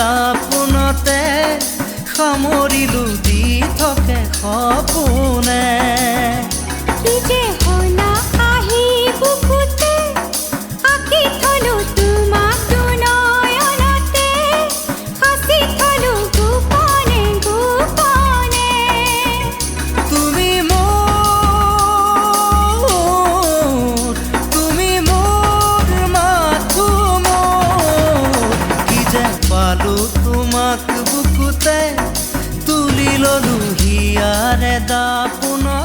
দাপোনতে সামৰিলো দি থাকে সপোনে কি যে হলা আহি বুকুতে আঁকি থলো তোমাক দুনয়নতে সাঁচি থলো গোপনে গোপনে তুমি মোৰ মাথো মোৰ কি যে পালো তোমাক বুকুতে তুলি ললো হিয়াৰে দাপোনতে